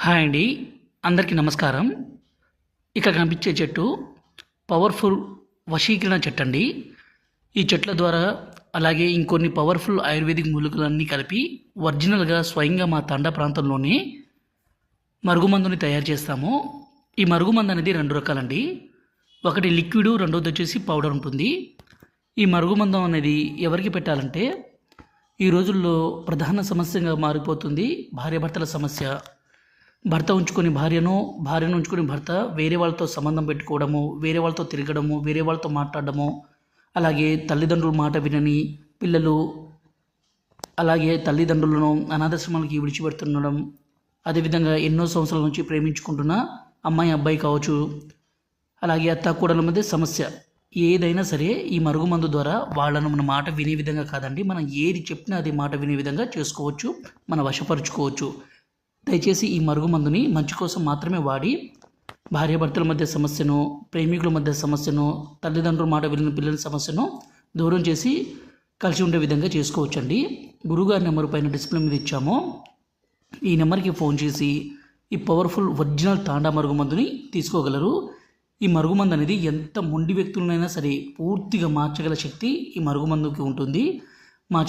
Hi అండి, అందరికీ నమస్కారం. ఇక్కడ కనిపించే చెట్టు పవర్ఫుల్ వశీకరణ చెట్టు అండి. ఈ చెట్ల ద్వారా అలాగే ఇంకొన్ని పవర్ఫుల్ ఆయుర్వేదిక్ మూలికలన్నీ కలిపి ఒరిజినల్గా స్వయంగా మా తండా ప్రాంతంలోనే మరుగుమందుని తయారు చేస్తాము. ఈ మరుగుమందు అనేది రెండు రకాలండి. ఒకటి లిక్విడ్, రెండోది వచ్చేసి పౌడర్ ఉంటుంది. ఈ మరుగుమందం అనేది ఎవరికి పెట్టాలంటే ఈ రోజుల్లో ప్రధాన సమస్యగా మారిపోతుంది భార్యాభర్తల సమస్య. భర్త ఉంచుకొని భార్యను, భార్యను ఉంచుకొని భర్త వేరే వాళ్ళతో సంబంధం పెట్టుకోవడము, వేరే వాళ్ళతో తిరగడము, వేరే వాళ్ళతో మాట్లాడడము, అలాగే తల్లిదండ్రుల మాట వినని పిల్లలు, అలాగే తల్లిదండ్రులను అనాథాశ్రమాలకి విడిచిపెడుతుండడం, అదేవిధంగా ఎన్నో సంవత్సరాల నుంచి ప్రేమించుకుంటున్న అమ్మాయి అబ్బాయి కావచ్చు, అలాగే అత్తాకోడల మధ్య సమస్య ఏదైనా సరే ఈ మరుగుమందు ద్వారా వాళ్ళను మన మాట వినే విధంగా కాదండి, మనం ఏది చెప్పినా అది మాట వినే విధంగా చేసుకోవచ్చు, మన వశపరుచుకోవచ్చు. దయచేసి ఈ మరుగుమందుని మంచి కోసం మాత్రమే వాడి భార్యాభర్తల మధ్య సమస్యను, ప్రేమికుల మధ్య సమస్యను, తల్లిదండ్రుల మాట విని పిల్లల సమస్యను దూరం చేసి కలిసి ఉండే విధంగా చేసుకోవచ్చండి. గురుగారి నెంబర్ పైన డిస్ప్లే మీద ఇచ్చాము. ఈ నెంబర్కి ఫోన్ చేసి ఈ పవర్ఫుల్ ఒరిజినల్ తాండా మరుగుమందుని తీసుకోగలరు. ఈ మరుగుమందు అనేది ఎంత మొండి వ్యక్తులనైనా సరే పూర్తిగా మార్చగల శక్తి ఈ మరుగుమందుకి ఉంటుంది. మా